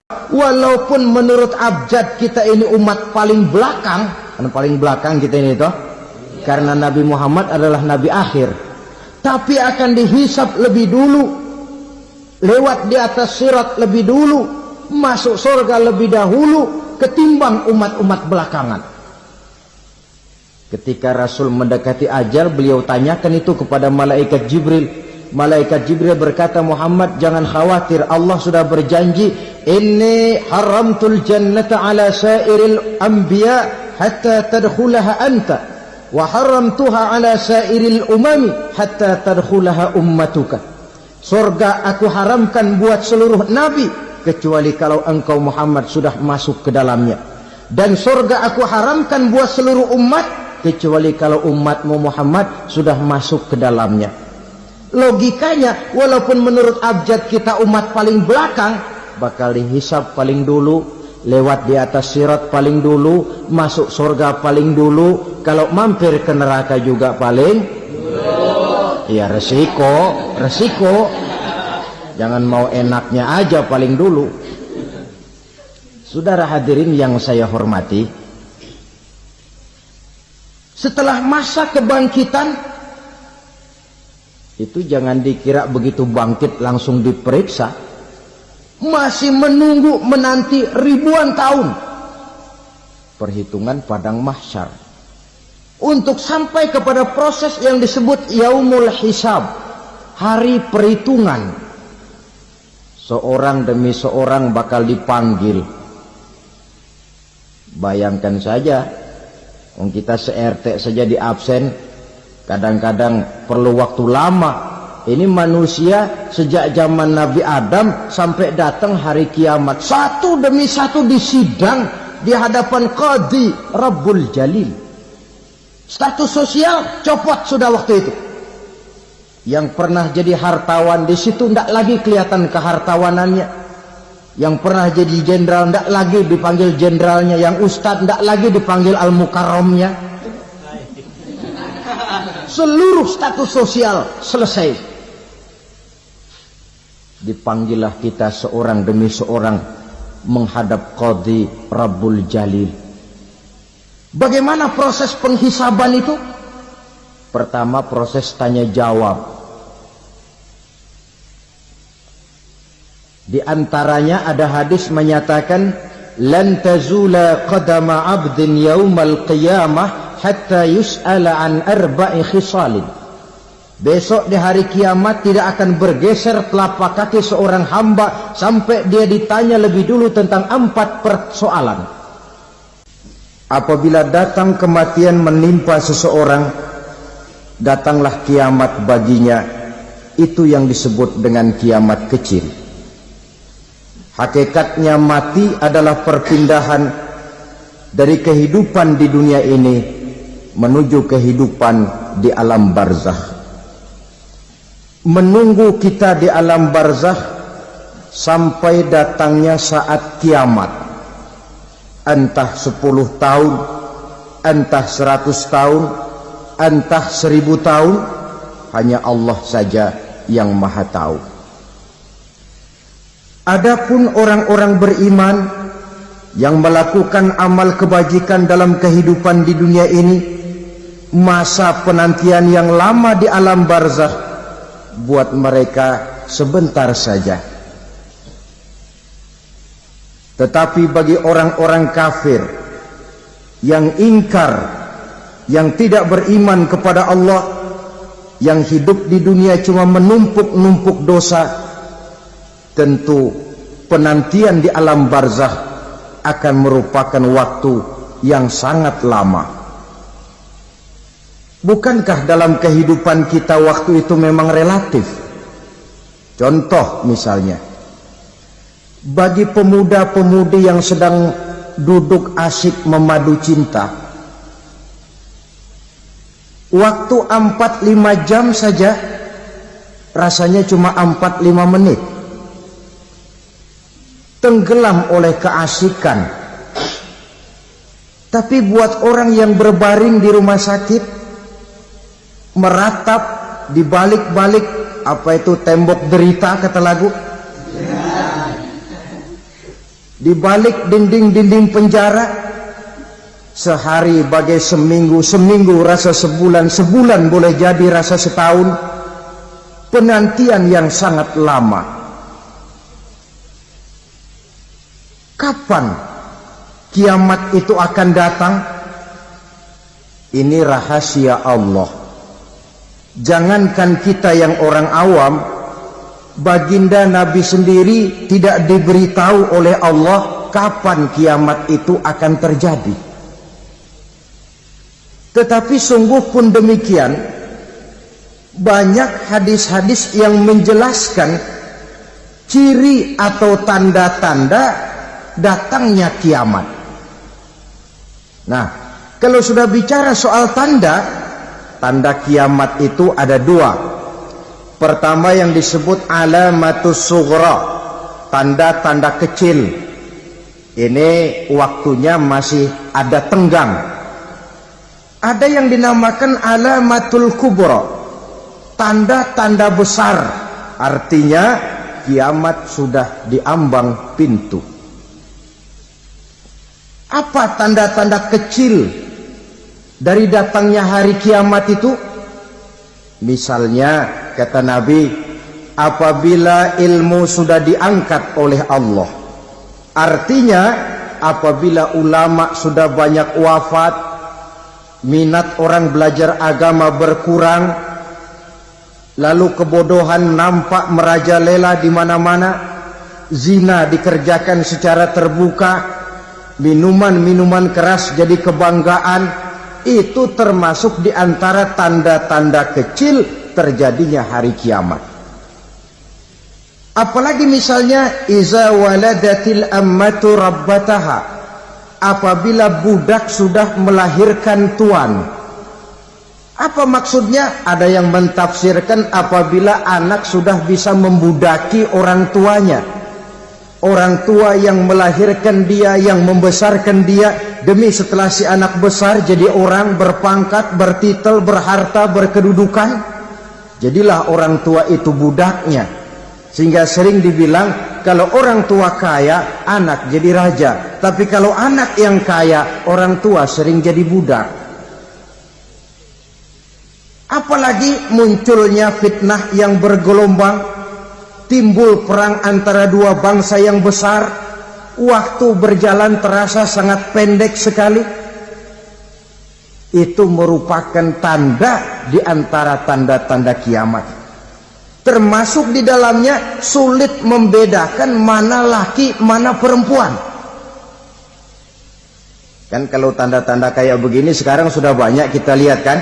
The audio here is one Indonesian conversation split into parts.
Walaupun menurut abjad kita ini umat paling belakang, karena paling belakang kita ini toh, karena Nabi Muhammad adalah Nabi akhir, tapi akan dihisab lebih dulu, lewat di atas sirat lebih dulu, masuk surga lebih dahulu ketimbang umat-umat belakangan. Ketika Rasul mendekati ajal, beliau tanyakan itu kepada malaikat Jibril. Malaikat Jibril berkata, Muhammad jangan khawatir, Allah sudah berjanji, inni haramtul jannata ala sairil anbiya hatta tadkhulaha anta wa haramtuha ala sairil umami hatta tadkhulaha ummatuka. Surga aku haramkan buat seluruh nabi kecuali kalau engkau Muhammad sudah masuk ke dalamnya, dan surga aku haramkan buat seluruh umat kecuali kalau umatmu Muhammad sudah masuk ke dalamnya. Logikanya, walaupun menurut abjad kita umat paling belakang, bakal dihisab paling dulu, lewat di atas sirat paling dulu, masuk surga paling dulu, kalau mampir ke neraka juga paling dulu. Ya resiko. Jangan mau enaknya aja paling dulu. Saudara hadirin yang saya hormati, setelah masa kebangkitan itu jangan dikira begitu bangkit langsung diperiksa, masih menunggu menanti ribuan tahun perhitungan padang mahsyar untuk sampai kepada proses yang disebut yaumul hisab, hari perhitungan. Seorang demi seorang bakal dipanggil. Bayangkan saja, kita se-RT saja di absen kadang-kadang perlu waktu lama. Ini manusia sejak zaman Nabi Adam sampai datang hari kiamat, satu demi satu disidang di hadapan Qadhi Rabbul Jalil. Status sosial copot sudah waktu itu. Yang pernah jadi hartawan di situ tidak lagi kelihatan kehartawanannya. Yang pernah jadi jenderal tidak lagi dipanggil jenderalnya. Yang ustadz tidak lagi dipanggil al-mukarramnya. Seluruh status sosial selesai. Dipanggillah kita seorang demi seorang menghadap Qadhi Rabbul Jalil. Bagaimana proses penghisaban itu? Pertama, proses tanya jawab. Di antaranya ada hadis menyatakan, lan tazula qadama 'abdin yaumal qiyamah hatta yus'ala an arba'i khisalin. Besok di hari kiamat tidak akan bergeser telapak kaki seorang hamba sampai dia ditanya lebih dulu tentang 4 persoalan. Apabila datang kematian menimpa seseorang, datanglah kiamat baginya. Itu yang disebut dengan kiamat kecil. Hakikatnya mati adalah perpindahan dari kehidupan di dunia ini menuju kehidupan di alam barzakh. Menunggu kita di alam barzakh sampai datangnya saat kiamat. Entah 10 tahun, entah 100 tahun, entah 1000 tahun, hanya Allah saja yang maha tahu. Adapun orang-orang beriman yang melakukan amal kebajikan dalam kehidupan di dunia ini, masa penantian yang lama di alam barzakh buat mereka sebentar saja. Tetapi bagi orang-orang kafir yang ingkar, yang tidak beriman kepada Allah, yang hidup di dunia cuma menumpuk-numpuk dosa, tentu penantian di alam barzakh akan merupakan waktu yang sangat lama. Bukankah dalam kehidupan kita waktu itu memang relatif? Contoh misalnya, bagi pemuda-pemudi yang sedang duduk asyik memadu cinta, waktu 4-5 jam saja rasanya cuma 4-5 menit. Tenggelam oleh keasikan. Tapi buat orang yang berbaring di rumah sakit, meratap di balik-balik apa itu tembok derita kata lagu, di balik dinding-dinding penjara. Sehari bagai seminggu, seminggu rasa sebulan, sebulan boleh jadi rasa setahun. Penantian yang sangat lama. Kapan kiamat itu akan datang? Ini rahasia Allah. Jangankan kita yang orang awam, baginda Nabi sendiri tidak diberitahu oleh Allah kapan kiamat itu akan terjadi. Tetapi sungguh pun demikian, banyak hadis-hadis yang menjelaskan ciri atau tanda-tanda datangnya kiamat. Nah, kalau sudah bicara soal tanda, tanda kiamat itu ada dua. Pertama yang disebut alamatus sughra, tanda-tanda kecil. Ini waktunya masih ada tenggang. Ada yang dinamakan alamatul kubra, tanda-tanda besar. Artinya kiamat sudah diambang pintu. Apa tanda-tanda kecil dari datangnya hari kiamat itu? Misalnya kata Nabi, apabila ilmu sudah diangkat oleh Allah. Artinya apabila ulama sudah banyak wafat, minat orang belajar agama berkurang, lalu kebodohan nampak merajalela di mana-mana, zina dikerjakan secara terbuka, minuman-minuman keras jadi kebanggaan, itu termasuk di antara tanda-tanda kecil terjadinya hari kiamat. Apalagi misalnya iza waladatil ammatu rabbataha, apabila budak sudah melahirkan tuan. Apa maksudnya? Ada yang mentafsirkan apabila anak sudah bisa membudaki orang tuanya. Orang tua yang melahirkan dia, yang membesarkan dia, demi setelah si anak besar jadi orang berpangkat, bertitel, berharta, berkedudukan, jadilah orang tua itu budaknya. Sehingga sering dibilang kalau orang tua kaya, anak jadi raja. Tapi kalau anak yang kaya, orang tua sering jadi budak. Apalagi munculnya fitnah yang bergelombang, timbul perang antara dua bangsa yang besar, waktu berjalan terasa sangat pendek sekali. Itu merupakan tanda di antara tanda-tanda kiamat. Termasuk di dalamnya sulit membedakan mana laki, mana perempuan. Kan kalau tanda-tanda kayak begini sekarang sudah banyak kita lihat kan.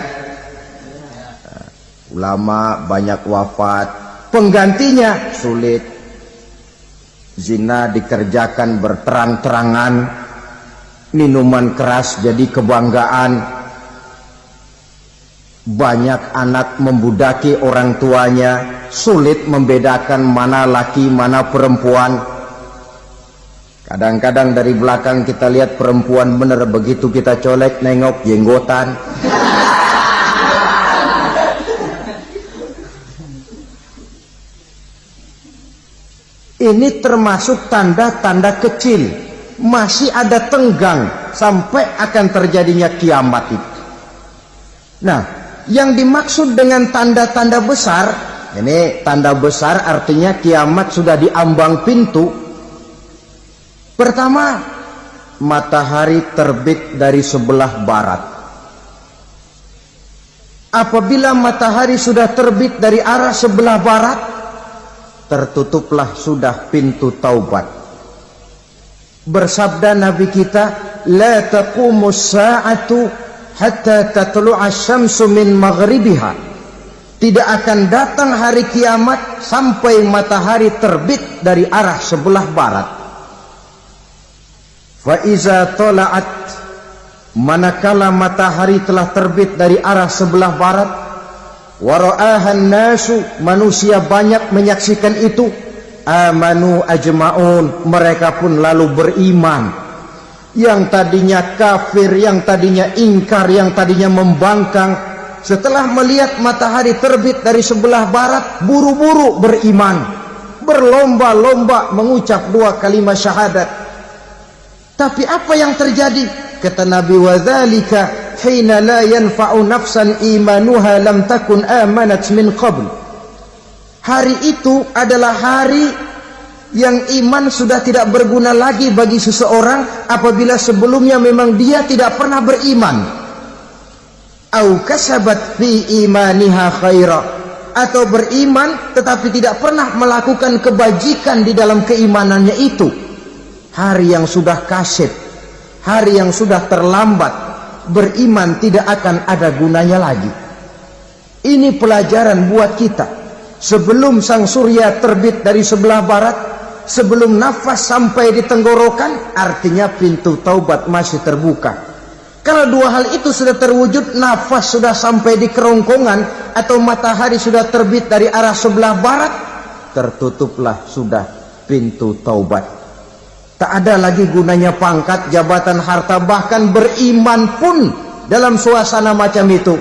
Ulama banyak wafat, penggantinya sulit. Zina dikerjakan berterang-terangan, minuman keras jadi kebanggaan. Banyak anak membudaki orang tuanya, sulit membedakan mana laki mana perempuan. Kadang-kadang dari belakang kita lihat perempuan bener, begitu kita colek nengok jenggotan. Ini termasuk tanda-tanda kecil, masih ada tenggang sampai akan terjadinya kiamat itu. Nah, yang dimaksud dengan tanda-tanda besar, ini tanda besar artinya kiamat sudah diambang pintu. Pertama, matahari terbit dari sebelah barat. Apabila matahari sudah terbit dari arah sebelah barat, tertutuplah sudah pintu taubat. Bersabda Nabi kita, la taqumus sa'atu hatta tatlu'a syamsu min maghribiha. Tidak akan datang hari kiamat sampai matahari terbit dari arah sebelah barat. Fa iza tala'at, manakala matahari telah terbit dari arah sebelah barat, wa ra'ahan nasu, manusia banyak menyaksikan itu, amanu ajma'un, mereka pun lalu beriman. Yang tadinya kafir, yang tadinya ingkar, yang tadinya membangkang, setelah melihat matahari terbit dari sebelah barat, buru-buru beriman, berlomba-lomba mengucap dua kalimat syahadat, Tapi apa yang terjadi? Kata Nabi, wadzalika hina la yanfa'u nafsan imanuha lam takun amanat min qabl. Hari itu adalah hari yang iman sudah tidak berguna lagi bagi seseorang apabila sebelumnya memang dia tidak pernah beriman. Au kasabat fi imaniha khaira, atau beriman tetapi tidak pernah melakukan kebajikan di dalam keimanannya itu. Hari yang sudah kasib, hari yang sudah terlambat, beriman tidak akan ada gunanya lagi. Ini pelajaran buat kita. Sebelum sang surya terbit dari sebelah barat, sebelum nafas sampai di tenggorokan, artinya pintu taubat masih terbuka. Kalau dua hal itu sudah terwujud, nafas sudah sampai di kerongkongan atau matahari sudah terbit dari arah sebelah barat, tertutuplah sudah pintu taubat. Tak ada lagi gunanya pangkat, jabatan, harta, bahkan beriman pun dalam suasana macam itu.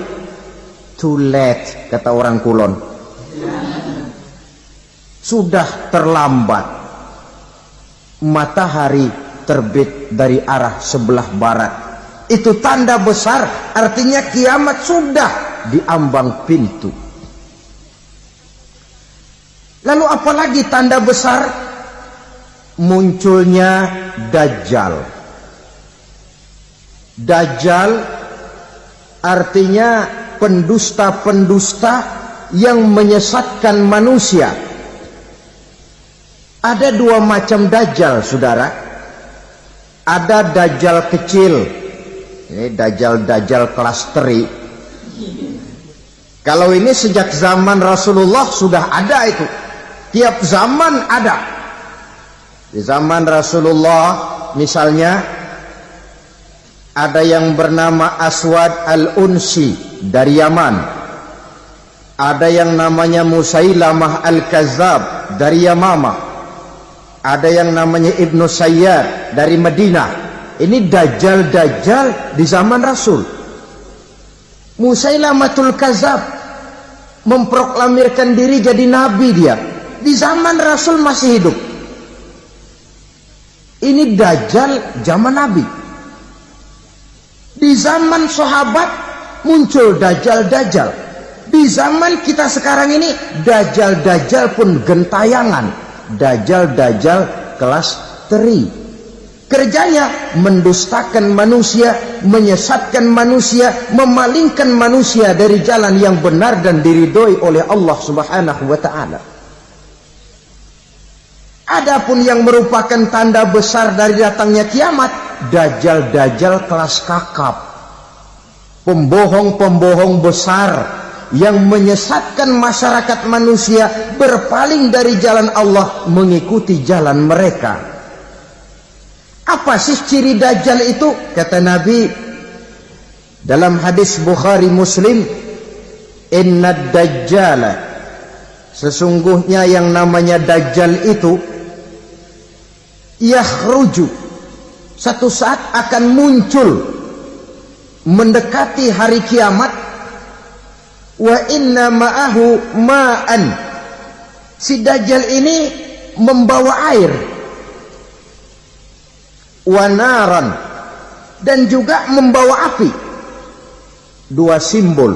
Too late, kata orang Kulon. Sudah terlambat. Matahari terbit dari arah sebelah barat. Itu tanda besar, artinya kiamat sudah di ambang pintu. Lalu apalagi tanda besar? Munculnya Dajjal. Dajjal artinya pendusta-pendusta yang menyesatkan manusia. Ada dua macam Dajjal, saudara. Ada Dajjal kecil, ini Dajjal kelas teri. Kalau ini sejak zaman Rasulullah sudah ada itu. Tiap zaman ada. Di zaman Rasulullah misalnya ada yang bernama Aswad al-Unsi dari Yaman. Ada yang namanya Musailamah al-Kazzab dari Yamama. Ada yang namanya Ibnu Sayyad dari Madinah. Ini Dajjal-Dajjal di zaman Rasul. Musailamatul Kazzab memproklamirkan diri jadi nabi dia. Di zaman Rasul masih hidup. Ini Dajjal zaman Nabi. Di zaman sahabat muncul Dajjal-Dajjal. Di zaman kita sekarang ini Dajjal-Dajjal pun gentayangan. Dajjal-Dajjal kelas teri. Kerjanya mendustakan manusia, menyesatkan manusia, memalingkan manusia dari jalan yang benar dan diridhoi oleh Allah Subhanahu wa taala. Adapun yang merupakan tanda besar dari datangnya kiamat, Dajjal-Dajjal kelas kakap. Pembohong-pembohong besar yang menyesatkan masyarakat manusia berpaling dari jalan Allah mengikuti jalan mereka. Apa sih ciri Dajjal itu? Kata Nabi dalam hadis Bukhari Muslim, Innad Dajjala, sesungguhnya yang namanya Dajjal itu yakhruju, satu saat akan muncul mendekati hari kiamat. Wa inna ma'ahu ma'an, si Dajjal ini membawa air. Wa naran, dan juga membawa api. Dua simbol.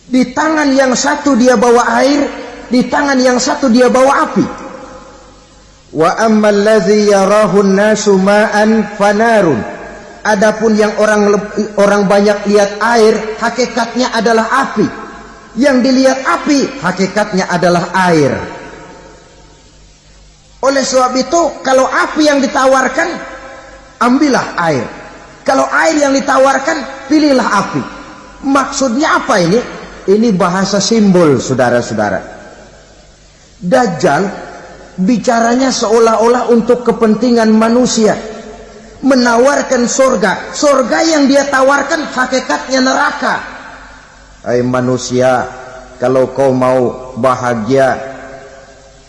Di tangan yang satu dia bawa air, di tangan yang satu dia bawa api. Wa ammal ladzi yarahu an-nasu ma'an fanarun, adapun yang orang banyak lihat air, hakikatnya adalah api. Yang dilihat api, hakikatnya adalah air. Oleh sebab itu, kalau api yang ditawarkan, ambillah air. Kalau air yang ditawarkan, pilihlah api. Maksudnya apa ini? Ini bahasa simbol, saudara-saudara. Dajjal bicaranya seolah-olah untuk kepentingan manusia. Menawarkan surga. Surga yang dia tawarkan hakikatnya neraka. Hai manusia, kalau kau mau bahagia,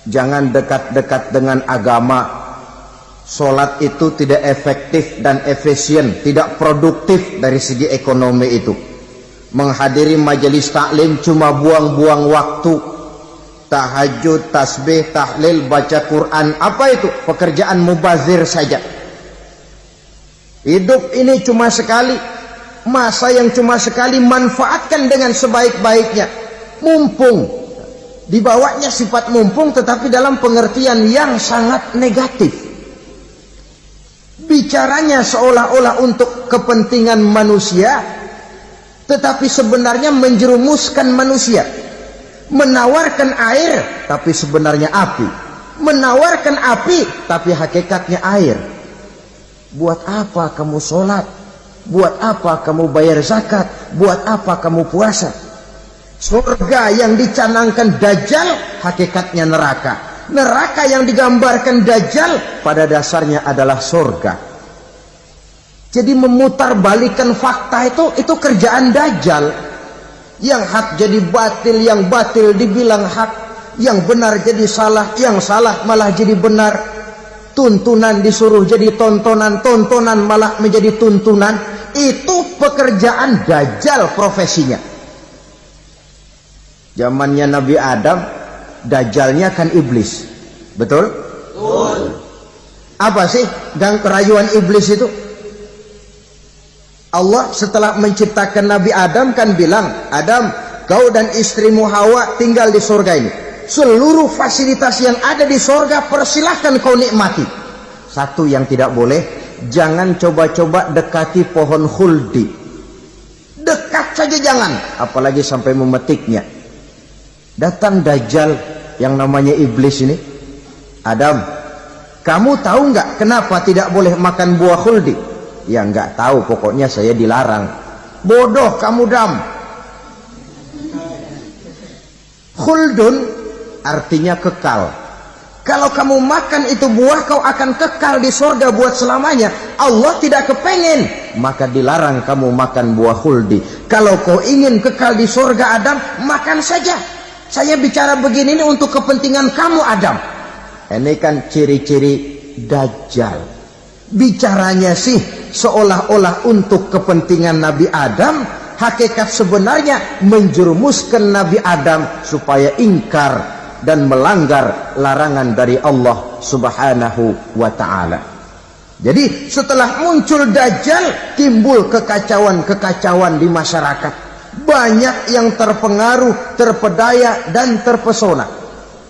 jangan dekat-dekat dengan agama. Solat itu tidak efektif dan efisien, tidak produktif dari segi ekonomi itu. Menghadiri majelis taklim cuma buang-buang waktu. Tahajud, tasbih, tahlil, baca Quran, apa itu? Pekerjaan mubazir saja. Hidup ini cuma sekali, masa yang cuma sekali, manfaatkan dengan sebaik-baiknya. Mumpung, dibawanya sifat mumpung tetapi dalam pengertian yang sangat negatif. Bicaranya seolah-olah untuk kepentingan manusia, tetapi sebenarnya menjerumuskan manusia. Menawarkan air tapi sebenarnya api, menawarkan api tapi hakikatnya air. Buat apa kamu sholat? Buat apa kamu bayar zakat? Buat apa kamu puasa? Surga yang dicanangkan Dajjal hakikatnya neraka. Neraka yang digambarkan Dajjal pada dasarnya adalah surga. Jadi memutarbalikkan fakta itu kerjaan Dajjal. Yang hak jadi batil, yang batil dibilang hak, yang benar jadi salah, yang salah malah jadi benar. Tuntunan disuruh jadi tontonan, tontonan malah menjadi tuntunan. Itu pekerjaan Dajjal profesinya. Zamannya Nabi Adam, Dajjalnya kan iblis. Betul? Betul. Apa sih gang kerayuan iblis itu? Allah setelah menciptakan Nabi Adam kan bilang, Adam, kau dan istrimu Hawa tinggal di surga ini. Seluruh fasilitas yang ada di surga persilahkan kau nikmati. Satu yang tidak boleh, jangan coba-coba dekati pohon khuldi. Dekat saja jangan, apalagi sampai memetiknya. Datang Dajjal yang namanya iblis ini. Adam, kamu tahu nggak kenapa tidak boleh makan buah khuldi? Ya nggak tahu, pokoknya saya dilarang. Bodoh kamu, Dam. Khuldun artinya kekal. Kalau kamu makan itu buah, kau akan kekal di surga buat selamanya. Allah tidak kepengen, maka dilarang kamu makan buah khuldi. Kalau kau ingin kekal di surga, Adam, makan saja. Saya bicara begini ini untuk kepentingan kamu, Adam. Ini kan ciri-ciri Dajjal. Bicaranya sih seolah-olah untuk kepentingan Nabi Adam, hakikat sebenarnya menjerumuskan Nabi Adam supaya ingkar dan melanggar larangan dari Allah Subhanahu wa ta'ala. Jadi setelah muncul Dajjal, timbul kekacauan-kekacauan di masyarakat. Banyak yang terpengaruh, terpedaya dan terpesona.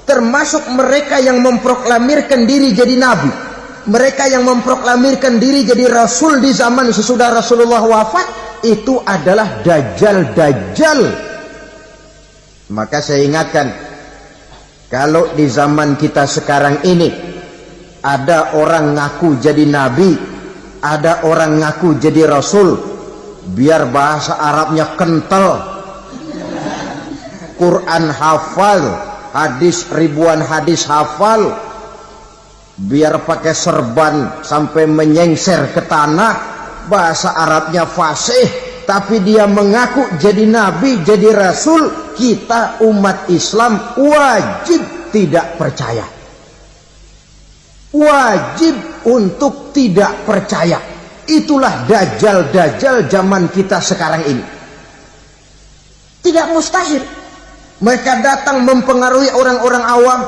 Termasuk mereka yang memproklamirkan diri jadi nabi. Mereka yang memproklamirkan diri jadi rasul di zaman sesudah Rasulullah wafat, itu adalah Dajjal-Dajjal. Maka saya ingatkan, kalau di zaman kita sekarang ini ada orang ngaku jadi nabi, ada orang ngaku jadi rasul, biar bahasa Arabnya kental, Quran hafal, hadis ribuan hadis hafal, biar pakai serban sampai menyengser ke tanah, bahasa Arabnya fasih, tapi dia mengaku jadi nabi, jadi rasul. Kita umat Islam wajib tidak percaya, wajib untuk tidak percaya. Itulah Dajjal-Dajjal zaman kita sekarang ini. Tidak mustahil mereka datang mempengaruhi orang-orang awam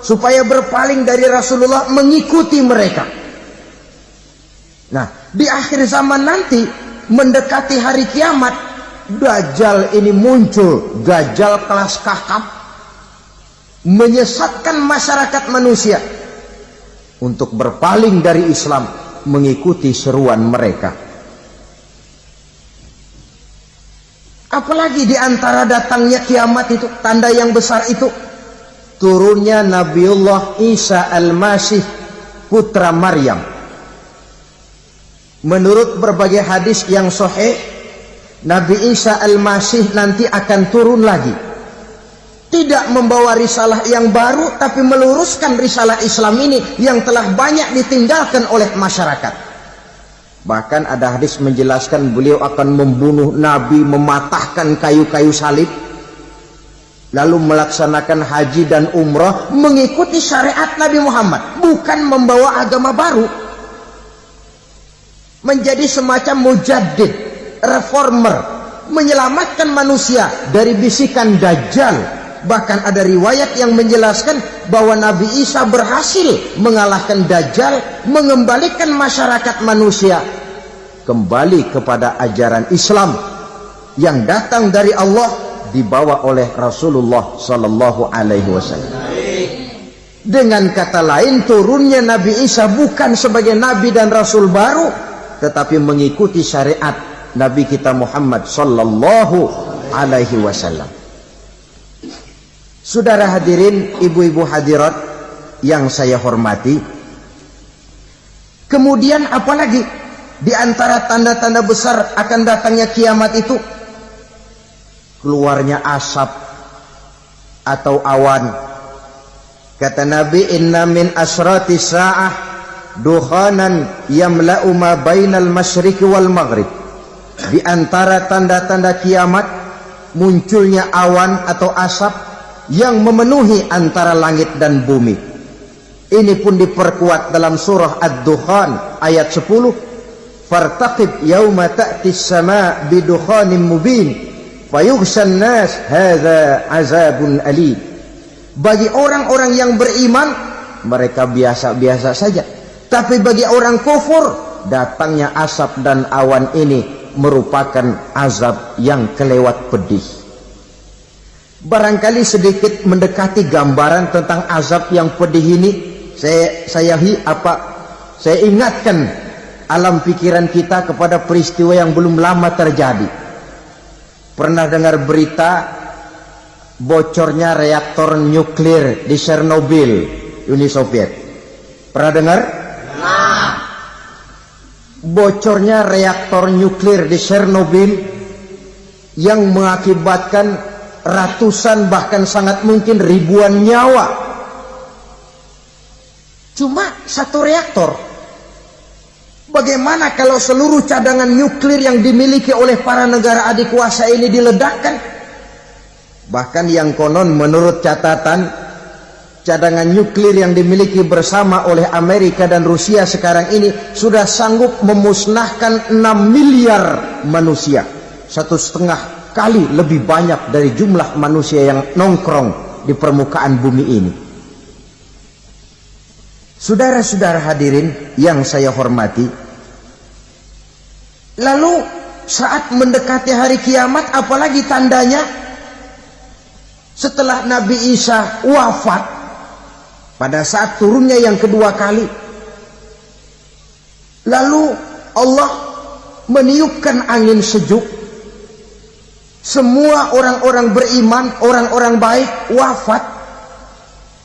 supaya berpaling dari Rasulullah, mengikuti mereka. Nah, di akhir zaman nanti, mendekati hari kiamat, Dajjal ini muncul, Dajjal kelas kakap, menyesatkan masyarakat manusia untuk berpaling dari Islam, mengikuti seruan mereka. Apalagi di antara datangnya kiamat itu, tanda yang besar itu, turunnya Nabiullah Isa Al-Masih, putra Maryam. Menurut berbagai hadis yang sahih, Nabi Isa Al-Masih nanti akan turun lagi. Tidak membawa risalah yang baru, tapi meluruskan risalah Islam ini yang telah banyak ditinggalkan oleh masyarakat. Bahkan ada hadis menjelaskan beliau akan membunuh Nabi, mematahkan kayu-kayu salib, lalu melaksanakan haji dan umrah mengikuti syariat Nabi Muhammad, bukan membawa agama baru. Menjadi semacam mujaddid, reformer, menyelamatkan manusia dari bisikan Dajjal. Bahkan ada riwayat yang menjelaskan bahwa Nabi Isa berhasil mengalahkan Dajjal, mengembalikan masyarakat manusia kembali kepada ajaran Islam yang datang dari Allah, dibawa oleh Rasulullah sallallahu alaihi wasallam. Dengan kata lain, turunnya Nabi Isa bukan sebagai nabi dan rasul baru, tetapi mengikuti syariat Nabi kita Muhammad sallallahu alaihi wasallam. Saudara hadirin, ibu-ibu hadirat yang saya hormati, kemudian apalagi di antara tanda-tanda besar akan datangnya kiamat itu? Keluarnya asap atau awan. Kata Nabi, inna min asrati sa'ah dukhanan yamla'u ma bainal masyriqi wal maghrib. Di antara tanda-tanda kiamat munculnya awan atau asap yang memenuhi antara langit dan bumi. Ini pun diperkuat dalam surah Ad-Dukhan ayat 10. Fartaqib yauma ta'ti as-sama' bidukhanin mubin fayughshan nas hadza azabun alim. Bagi orang-orang yang beriman, mereka biasa-biasa saja. Tapi bagi orang kufur, datangnya asap dan awan ini merupakan azab yang kelewat pedih. Barangkali sedikit mendekati gambaran tentang azab yang pedih ini, saya ingatkan alam pikiran kita kepada peristiwa yang belum lama terjadi. Pernah dengar berita bocornya reaktor nuklir di Chernobyl, Uni Soviet? Pernah dengar? Nah. Bocornya reaktor nuklir di Chernobyl yang mengakibatkan ratusan bahkan sangat mungkin ribuan nyawa. Cuma satu reaktor. Bagaimana kalau seluruh cadangan nuklir yang dimiliki oleh para negara adikuasa ini diledakkan? Bahkan yang konon menurut catatan, cadangan nuklir yang dimiliki bersama oleh Amerika dan Rusia sekarang ini sudah sanggup memusnahkan 6 miliar manusia. 1,5 kali lebih banyak dari jumlah manusia yang nongkrong di permukaan bumi ini. Saudara-saudara hadirin yang saya hormati, lalu saat mendekati hari kiamat, apalagi tandanya? Setelah Nabi Isa wafat, pada saat turunnya yang kedua kali, lalu Allah meniupkan angin sejuk. Semua orang-orang beriman, orang-orang baik wafat,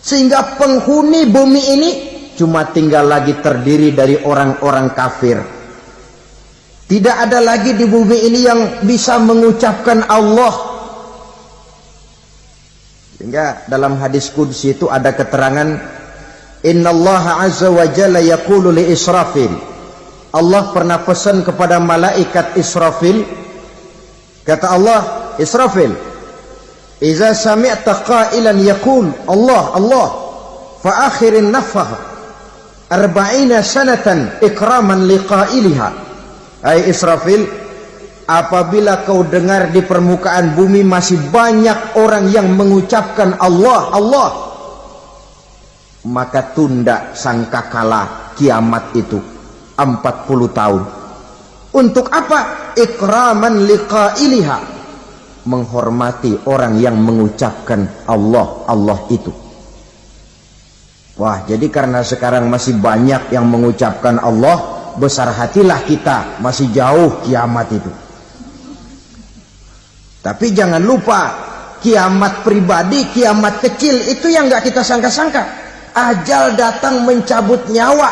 sehingga penghuni bumi ini cuma tinggal lagi terdiri dari orang-orang kafir. Tidak ada lagi di bumi ini yang bisa mengucapkan Allah. Sehingga dalam hadis qudsi itu ada keterangan, innallaha azza wa jalla yaqulu li Israfil. Allah pernah pesan kepada malaikat Israfil. Kata Allah, Israfil, iza sami'ta qailan yaqul Allah Allah fa akhirin nafah 40 sanatan ikraman liqailiha. Hai Israfil, apabila kau dengar di permukaan bumi masih banyak orang yang mengucapkan Allah Allah, maka tunda sangkakala kiamat itu 40 tahun. Untuk apa? Ikraman liqailiha, menghormati orang yang mengucapkan Allah Allah itu. Wah, jadi karena sekarang masih banyak yang mengucapkan Allah, besar hatilah kita, masih jauh kiamat itu. Tapi jangan lupa, kiamat pribadi, kiamat kecil itu yang gak kita sangka-sangka. Ajal datang mencabut nyawa,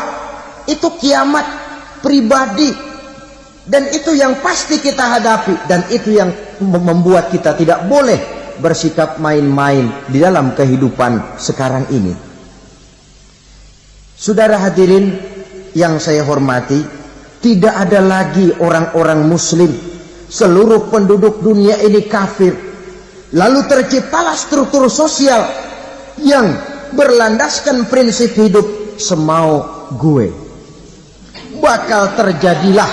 itu kiamat pribadi. Dan itu yang pasti kita hadapi. Dan itu yang membuat kita tidak boleh bersikap main-main di dalam kehidupan sekarang ini. Saudara hadirin yang saya hormati, tidak ada lagi orang-orang muslim. Seluruh penduduk dunia ini kafir. Lalu terciptalah struktur sosial yang berlandaskan prinsip hidup semau gue. Bakal terjadilah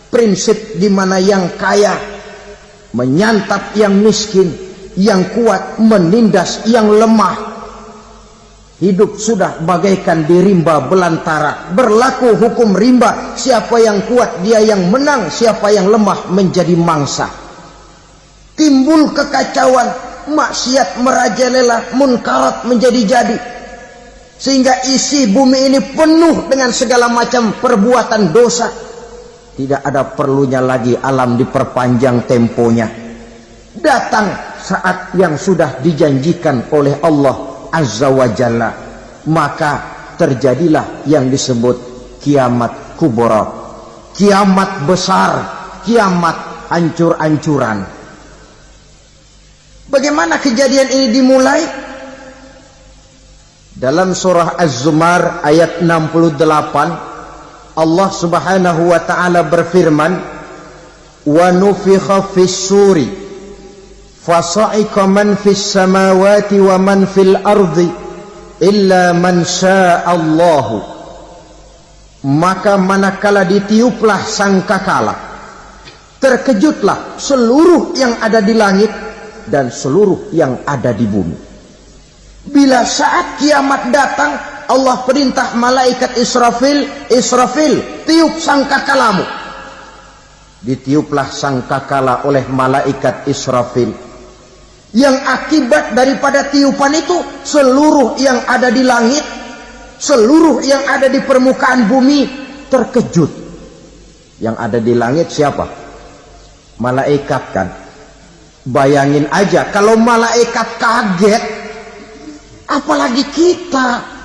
prinsip di mana yang kaya menyantap yang miskin, yang kuat menindas yang lemah. Hidup sudah bagaikan di rimba belantara. Berlaku hukum rimba. Siapa yang kuat dia yang menang, siapa yang lemah menjadi mangsa. Timbul kekacauan, maksiat merajalela, munkarat menjadi-jadi. Sehingga isi bumi ini penuh dengan segala macam perbuatan dosa. Tidak ada perlunya lagi alam diperpanjang temponya. Datang saat yang sudah dijanjikan oleh Allah Azza wa Jalla, maka terjadilah yang disebut kiamat kubra, kiamat besar, kiamat hancur-hancuran. Bagaimana kejadian ini dimulai? Dalam surah Az-Zumar ayat 68, Allah Subhanahu wa taala berfirman, "Wa nufikha fis-suri fasa'iqa man fis samawati wa man fil ardi illa man sya'allahu." Maka manakala ditiuplah sangkakala, terkejutlah seluruh yang ada di langit dan seluruh yang ada di bumi. Bila saat kiamat datang, Allah perintah malaikat Israfil, tiup sangkakalamu. Ditiuplah sangkakala oleh malaikat Israfil. Yang akibat daripada tiupan itu, seluruh yang ada di langit, seluruh yang ada di permukaan bumi terkejut. Yang ada di langit siapa? Malaikat kan. Bayangin aja kalau malaikat kaget, apalagi kita.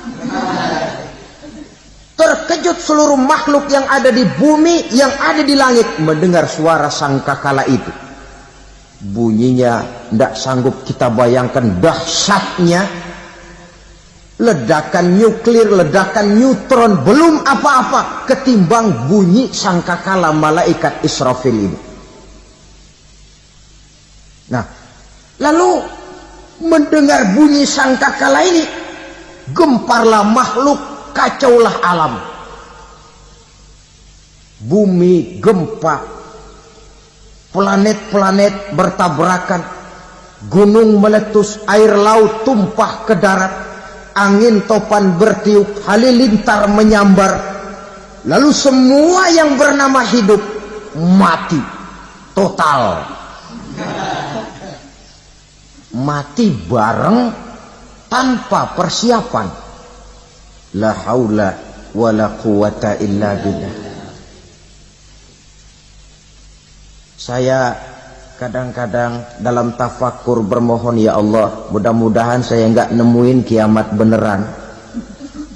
Terkejut seluruh makhluk yang ada di bumi, yang ada di langit mendengar suara sangkakala itu. Bunyinya tidak sanggup kita bayangkan dahsyatnya. Ledakan nuklir, ledakan neutron, belum apa-apa ketimbang bunyi sangkakala malaikat Israfil ini. Nah, lalu mendengar bunyi sangkakala ini, gemparlah makhluk, kacaulah alam. Bumi gempa, planet-planet bertabrakan, gunung meletus, air laut tumpah ke darat, angin topan bertiup, halilintar menyambar. Lalu semua yang bernama hidup mati total. Mati bareng tanpa persiapan. La haula wa la quwata illa billah. Saya kadang-kadang dalam tafakur bermohon, ya Allah, mudah-mudahan saya enggak nemuin kiamat beneran.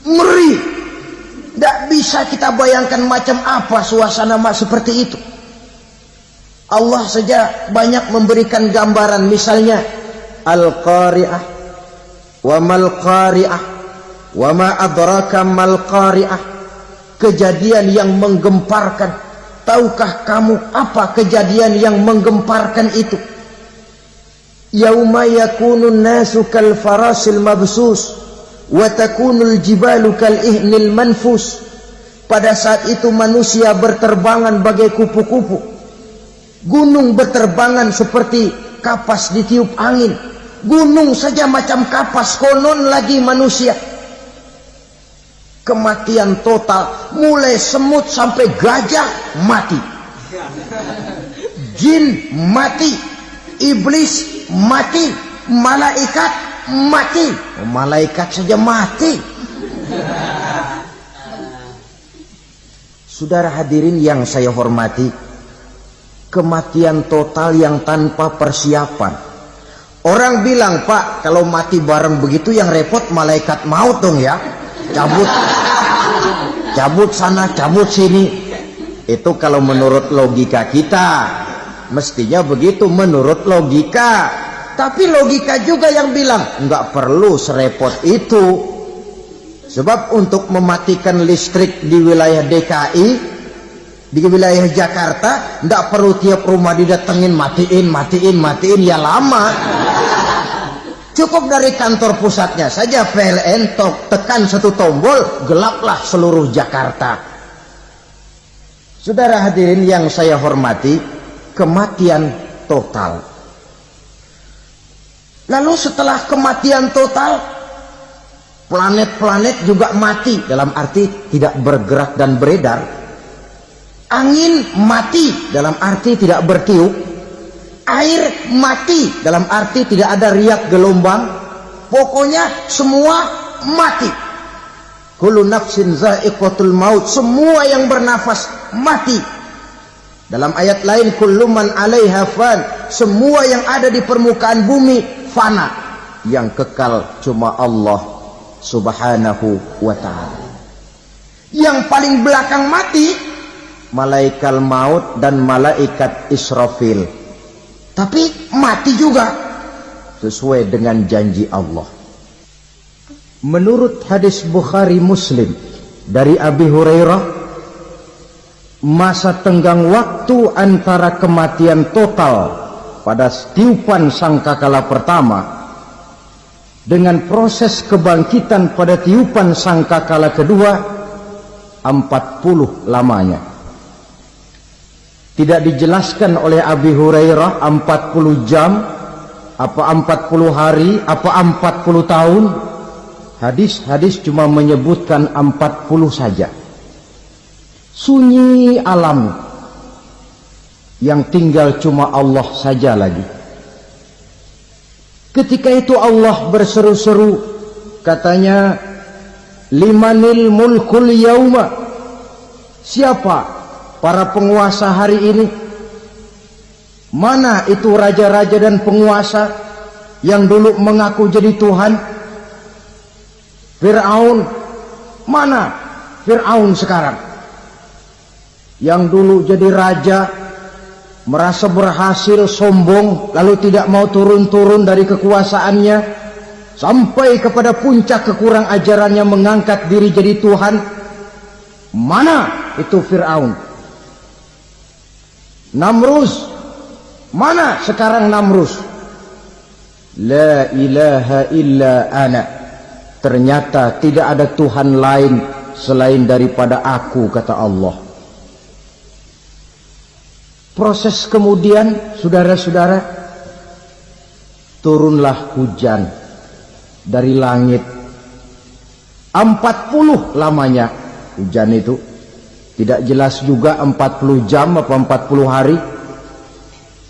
Ngeri. Tidak bisa kita bayangkan macam apa suasana seperti itu. Allah saja banyak memberikan gambaran, misalnya Al-Qari'ah, wa mal qari'ah, wa ma adraka mal qari'ah. Kejadian yang menggemparkan. Tahukah kamu apa kejadian yang menggemparkan itu? Yauma yakunun nasu kal farasil mabsus wa takunul jibalu kal ihnil manfus. Pada saat itu manusia berterbangan bagai kupu-kupu. Gunung berterbangan seperti kapas ditiup angin. Gunung saja macam kapas, konon lagi manusia. Kematian total, mulai semut sampai gajah mati, jin mati, iblis mati, malaikat mati. Malaikat saja mati. Saudara hadirin yang saya hormati, kematian total yang tanpa persiapan. Orang bilang, Pak, kalau mati bareng begitu yang repot malaikat maut dong ya. Cabut sana, cabut sini. Itu kalau menurut logika kita. Mestinya begitu menurut logika. Tapi logika juga yang bilang nggak perlu serepot itu. Sebab untuk mematikan listrik di wilayah DKI, di wilayah Jakarta, nggak perlu tiap rumah didatengin matiin, ya lama. Cukup dari kantor pusatnya saja PLN, tekan satu tombol, gelaplah seluruh Jakarta. Saudara hadirin yang saya hormati, kematian total. Lalu setelah kematian total, Planet-planet juga mati, dalam arti tidak bergerak dan beredar. Angin mati, dalam arti tidak bertiup. Air mati, dalam arti tidak ada riak gelombang. Pokoknya semua mati. Kullu nafsin za'iqatul maut, semua yang bernafas mati. Dalam ayat lain, kullu man 'alaiha fan, semua yang ada di permukaan bumi fana. Yang kekal cuma Allah Subhanahu wa ta'ala. Yang paling belakang mati malaikat maut dan malaikat Israfil. Tapi mati juga sesuai dengan janji Allah. Menurut hadis Bukhari Muslim dari Abi Hurairah, masa tenggang waktu antara kematian total pada tiupan sangkakala pertama dengan proses kebangkitan pada tiupan sangkakala kedua 40 lamanya. Tidak dijelaskan oleh Abi Hurairah 40 jam, apa 40 hari, apa 40 tahun. Hadis-hadis cuma menyebutkan 40 saja. Sunyi alam, yang tinggal cuma Allah saja lagi. Ketika itu Allah berseru-seru, katanya, limanil mulkul yauma, siapa para penguasa hari ini? Mana itu raja-raja dan penguasa yang dulu mengaku jadi Tuhan? Fir'aun, mana Fir'aun sekarang? Yang dulu jadi raja, merasa berhasil, sombong, lalu tidak mau turun-turun dari kekuasaannya, sampai kepada puncak kekurang ajarannya mengangkat diri jadi Tuhan. Mana itu Fir'aun? Namrus, mana sekarang Namrus? La ilaha illa ana, ternyata tidak ada Tuhan lain selain daripada aku, kata Allah. Proses kemudian, saudara-saudara, turunlah hujan dari langit. 40 lamanya hujan itu. Tidak jelas juga 40 jam apa 40 hari.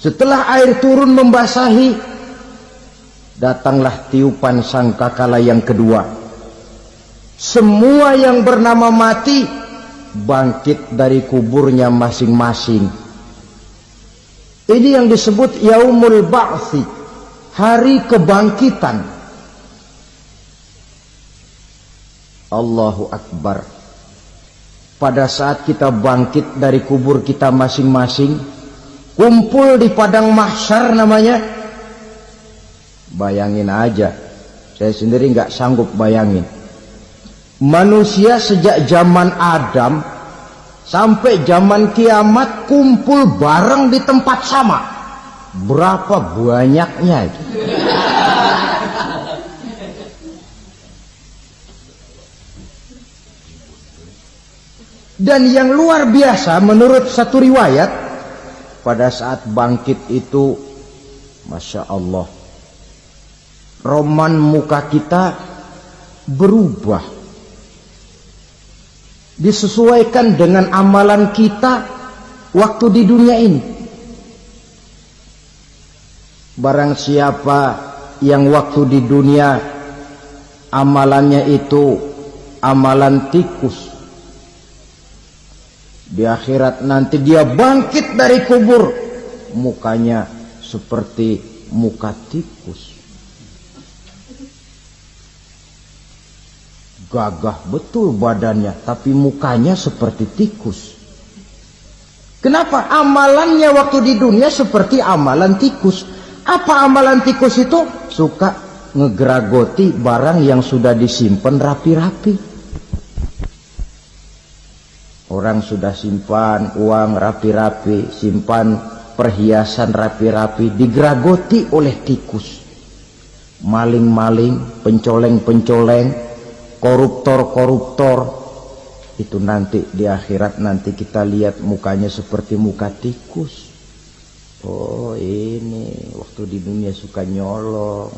Setelah air turun membasahi, datanglah tiupan sangkakala yang kedua. Semua yang bernama mati bangkit dari kuburnya masing-masing. Ini yang disebut Yaumul Ba'thi, hari kebangkitan. Allahu Akbar. Pada saat kita bangkit dari kubur kita masing-masing, kumpul di padang mahsyar namanya. Bayangin aja, saya sendiri nggak sanggup bayangin. Manusia sejak zaman Adam sampai zaman kiamat kumpul bareng di tempat sama. Berapa banyaknya itu? Dan yang luar biasa, menurut satu riwayat, pada saat bangkit itu, Masya Allah, roman muka kita berubah, disesuaikan dengan amalan kita waktu di dunia ini. Barang siapa yang waktu di dunia amalannya itu amalan tikus, di akhirat nanti dia bangkit dari kubur, mukanya seperti muka tikus. Gagah betul badannya, tapi mukanya seperti tikus. Kenapa? Amalannya waktu di dunia seperti amalan tikus. Apa amalan tikus itu? Suka ngegeragoti barang yang sudah disimpan rapi-rapi. Orang sudah simpan uang rapi-rapi, simpan perhiasan rapi-rapi, digeragoti oleh tikus. Maling-maling, pencoleng-pencoleng, koruptor-koruptor, itu nanti di akhirat nanti kita lihat mukanya seperti muka tikus. Oh, ini waktu di dunia suka nyolong.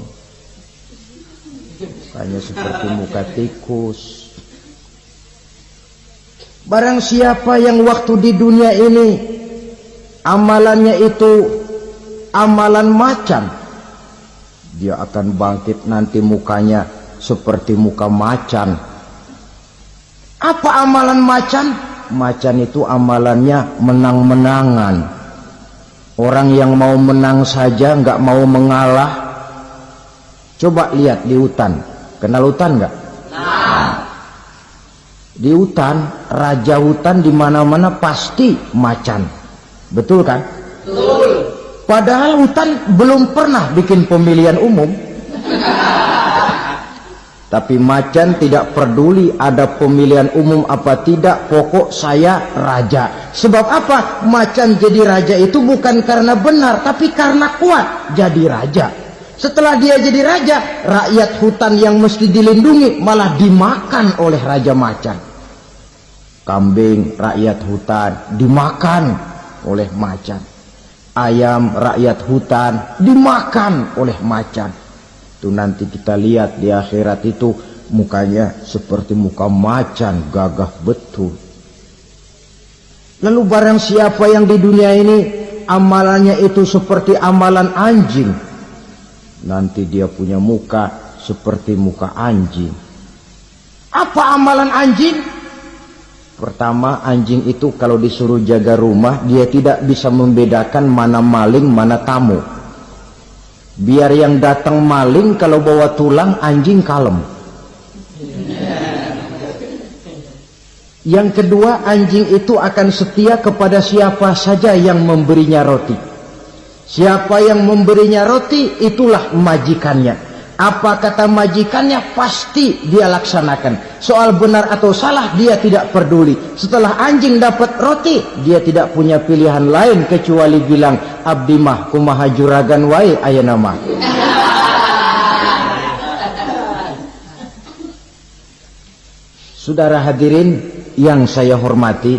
Mukanya seperti muka tikus. Barang siapa yang waktu di dunia ini amalannya itu amalan macan, dia akan bangkit nanti mukanya seperti muka macan. Apa amalan macan? Macan itu amalannya menang-menangan. Orang yang mau menang saja nggak mau mengalah. Coba lihat di hutan. Kenal hutan nggak? Nah. Di hutan, raja hutan di mana-mana pasti macan. Betul kan? Betul. Padahal hutan belum pernah bikin pemilihan umum. Tapi macan tidak peduli ada pemilihan umum apa tidak, pokok saya raja. Sebab apa? Macan jadi raja itu bukan karena benar, tapi karena kuat jadi raja. Setelah dia jadi raja, rakyat hutan yang mesti dilindungi malah dimakan oleh raja macan. Kambing rakyat hutan dimakan oleh macan. Ayam rakyat hutan dimakan oleh macan. Itu nanti kita lihat di akhirat itu mukanya seperti muka macan, gagah betul. Lalu barang siapa yang di dunia ini amalannya itu seperti amalan anjing, nanti dia punya muka seperti muka anjing. Apa amalan anjing? Pertama, anjing itu kalau disuruh jaga rumah, dia tidak bisa membedakan mana maling, mana tamu. Biar yang datang maling, kalau bawa tulang, anjing kalem. Yang kedua, anjing itu akan setia kepada siapa saja yang memberinya roti. Siapa yang memberinya roti, itulah majikannya. Apa kata majikannya, pasti dia laksanakan. Soal benar atau salah, dia tidak peduli. Setelah anjing dapat roti, dia tidak punya pilihan lain kecuali bilang, abdi mah kumaha juragan wae ayeuna mah. Saudara hadirin yang saya hormati,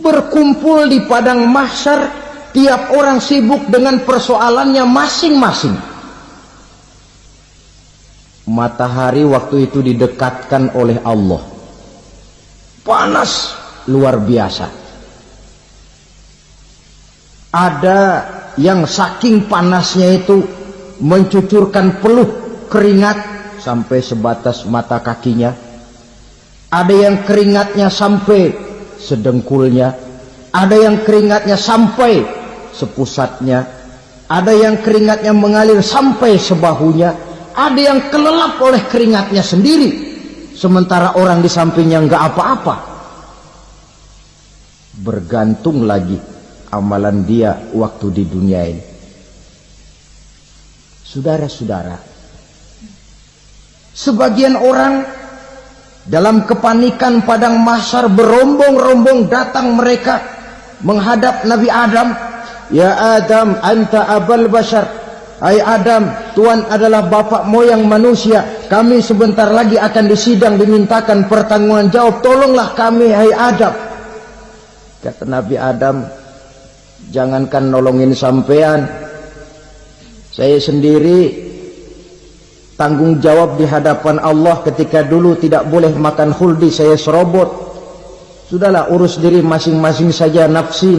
berkumpul di padang mahsyar, tiap orang sibuk dengan persoalannya masing-masing. Matahari waktu itu didekatkan oleh Allah, panas luar biasa. Ada yang saking panasnya itu mencucurkan peluh keringat sampai sebatas mata kakinya. Ada yang keringatnya sampai sedengkulnya, ada yang keringatnya sampai sepusatnya, ada yang keringatnya mengalir sampai sebahunya, ada yang kelelap oleh keringatnya sendiri, sementara orang di sampingnya nggak apa-apa. Bergantung lagi amalan dia waktu di dunia ini. Saudara-saudara, sebagian orang dalam kepanikan padang mahsyar berombong-rombong datang mereka menghadap Nabi Adam. Ya Adam, anta abal bashar. Hai Adam, Tuhan adalah bapak moyang manusia. Kami sebentar lagi akan disidang, dimintakan pertanggungan jawab. Tolonglah kami, hai Adam. Kata Nabi Adam, jangankan nolongin sampean, saya sendiri tanggung jawab di hadapan Allah. Ketika dulu tidak boleh makan khuldi, saya serobot. Sudahlah, urus diri masing-masing saja, nafsi.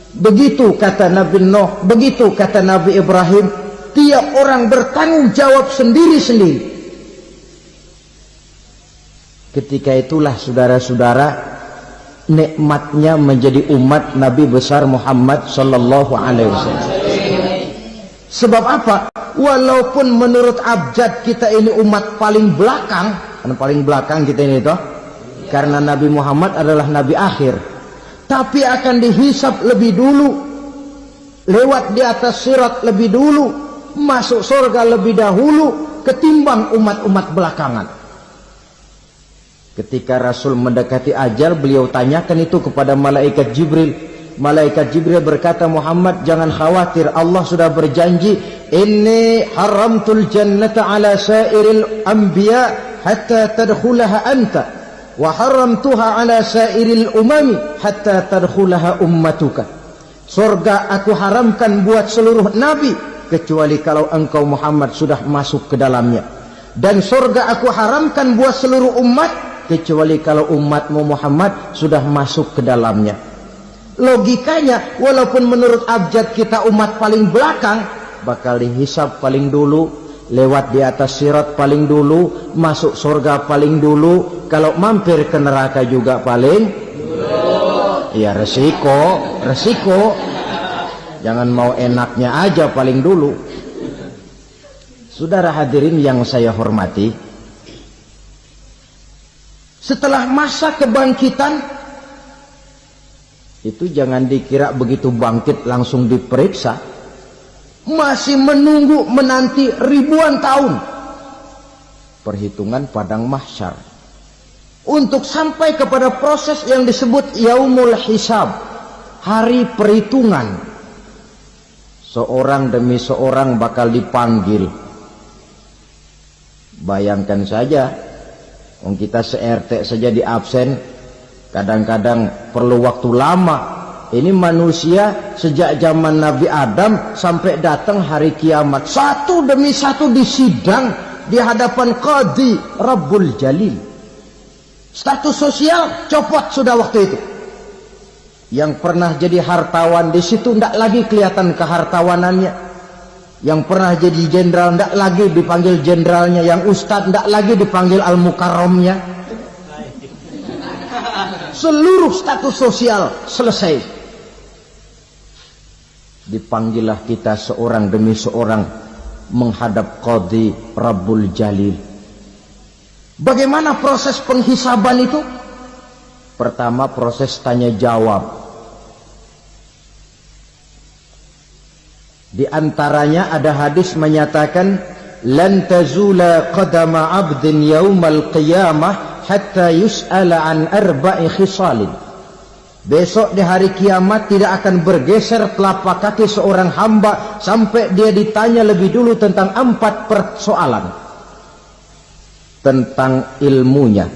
Begitu kata Nabi Nuh, begitu kata Nabi Ibrahim. Tiap orang bertanggung jawab sendiri-sendiri. Ketika itulah saudara-saudara, nikmatnya menjadi umat Nabi besar Muhammad sallallahu alaihi wasallam. Sebab apa? Walaupun menurut abjad kita ini umat paling belakang, kan paling belakang kita ini toh, karena Nabi Muhammad adalah Nabi akhir. Tapi akan dihisap lebih dulu, lewat di atas sirat lebih dulu, masuk surga lebih dahulu ketimbang umat-umat belakangan. Ketika Rasul mendekati ajal, beliau tanyakan itu kepada malaikat Jibril. Malaikat Jibril berkata, Muhammad jangan khawatir, Allah sudah berjanji, inni haramtul jannata ala sairil anbiya hatta tadkhulaha anta, wa haramtuha ala sairil umami hatta tadkhulaha ummatuka. Surga aku haramkan buat seluruh nabi, kecuali kalau engkau Muhammad sudah masuk ke dalamnya. Dan surga aku haramkan buat seluruh umat kecuali kalau umatmu Muhammad sudah masuk ke dalamnya. Logikanya, walaupun menurut abjad kita umat paling belakang, bakal dihisab paling dulu, lewat di atas sirat paling dulu, masuk surga paling dulu, kalau mampir ke neraka juga paling dulu. Ya resiko. Jangan mau enaknya aja paling dulu. Saudara hadirin yang saya hormati, setelah masa kebangkitan itu jangan dikira begitu bangkit langsung diperiksa. Masih menunggu menanti ribuan tahun perhitungan padang mahsyar untuk sampai kepada proses yang disebut yaumul hisab, hari perhitungan. Seorang demi seorang bakal dipanggil. Bayangkan saja, kita se-RT saja di absen, kadang-kadang perlu waktu lama. Ini manusia sejak zaman Nabi Adam sampai datang hari kiamat, satu demi satu disidang di hadapan Qadhi Rabbul Jalil. Status sosial copot sudah waktu itu. Yang pernah jadi hartawan di situ tidak lagi kelihatan kehartawanannya. Yang pernah jadi jenderal tidak lagi dipanggil jenderalnya. Yang ustadz tidak lagi dipanggil al-mukarramnya. Seluruh status sosial selesai. Dipanggillah kita seorang demi seorang menghadap Qadhi Rabbul Jalil. Bagaimana proses penghisaban itu? Pertama, proses tanya jawab. Di antaranya ada hadis menyatakan, lan tazula qadama 'abdin yaumal qiyamah hatta yus'ala an arba'i khisalin. Besok di hari kiamat tidak akan bergeser telapak kaki seorang hamba sampai dia ditanya lebih dulu tentang 4 persoalan. Tentang ilmunya.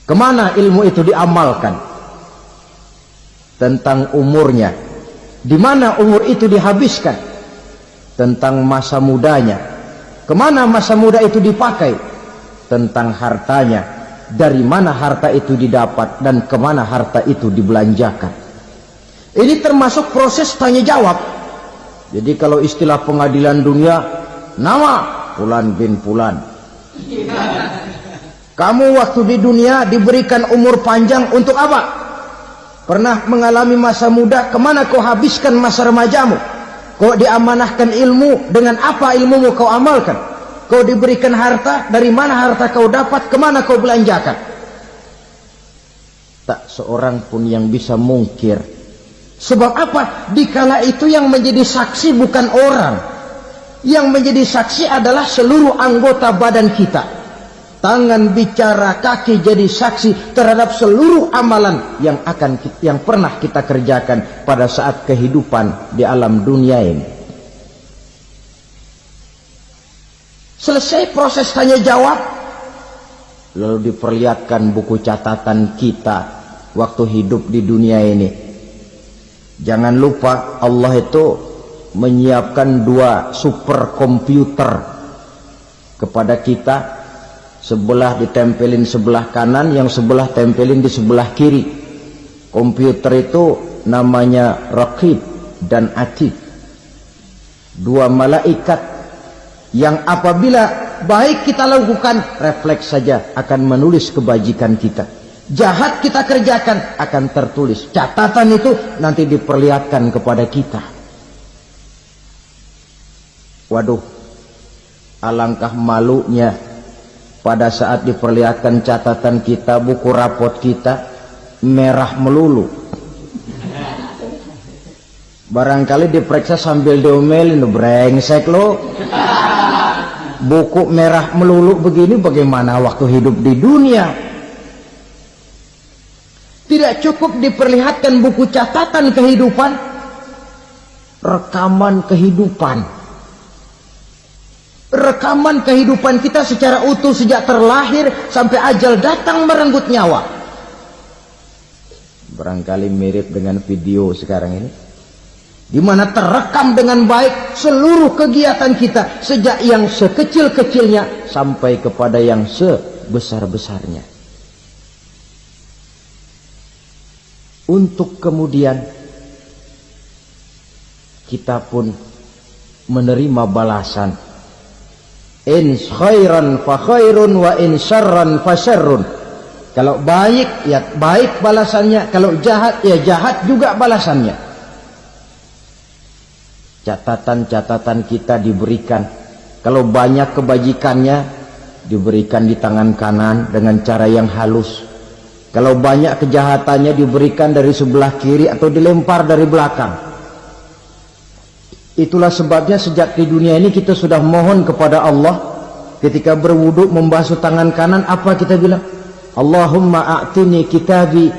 Kemana ilmu itu diamalkan? Tentang umurnya. Di mana umur itu dihabiskan? Tentang masa mudanya. Kemana masa muda itu dipakai? Tentang hartanya. Dari mana harta itu didapat dan kemana harta itu dibelanjakan. Ini termasuk proses tanya jawab. Jadi kalau istilah pengadilan dunia, nama Fulan bin Fulan. Kamu waktu di dunia diberikan umur panjang untuk apa? Pernah mengalami masa muda, kemana kau habiskan masa remajamu? Kau diamanahkan ilmu, dengan apa ilmumu kau amalkan? Kau diberikan harta, dari mana harta kau dapat, kemana kau belanjakan? Tak seorang pun yang bisa mungkir. Sebab apa? Dikala itu yang menjadi saksi bukan orang. Yang menjadi saksi adalah seluruh anggota badan kita. Tangan bicara, kaki jadi saksi terhadap seluruh amalan yang pernah kita kerjakan pada saat kehidupan di alam dunia ini. Selesai proses tanya jawab, lalu diperlihatkan buku catatan kita waktu hidup di dunia ini. Jangan lupa Allah itu menyiapkan 2 superkomputer kepada kita. Sebelah ditempelin sebelah kanan, yang sebelah tempelin di sebelah kiri. Komputer itu namanya Raqib dan Atid. 2 malaikat yang apabila baik kita lakukan, refleks saja akan menulis kebajikan kita. Jahat kita kerjakan akan tertulis. Catatan itu nanti diperlihatkan kepada kita. Waduh, alangkah malunya pada saat diperlihatkan catatan kita, buku rapot kita merah melulu. Barangkali diperiksa sambil diomelin, brengsek lo. Buku merah melulu begini, bagaimana waktu hidup di dunia? Tidak cukup diperlihatkan buku catatan kehidupan, rekaman kehidupan. Rekaman kehidupan kita secara utuh sejak terlahir sampai ajal datang merenggut nyawa. Barangkali mirip dengan video sekarang ini. di mana terekam dengan baik seluruh kegiatan kita, sejak yang sekecil-kecilnya sampai kepada yang sebesar-besarnya. Untuk kemudian kita pun menerima balasan. In khairan fa khairun wa in syarran fa syarrun. Kalau baik ya baik balasannya, kalau jahat ya jahat juga balasannya. Catatan-catatan kita diberikan. Kalau banyak kebajikannya diberikan di tangan kanan dengan cara yang halus. Kalau banyak kejahatannya diberikan dari sebelah kiri atau dilempar dari belakang. Itulah sebabnya sejak di dunia ini kita sudah mohon kepada Allah. Ketika berwudu membasuh tangan kanan, apa kita bilang? Allahumma a'tini kitabi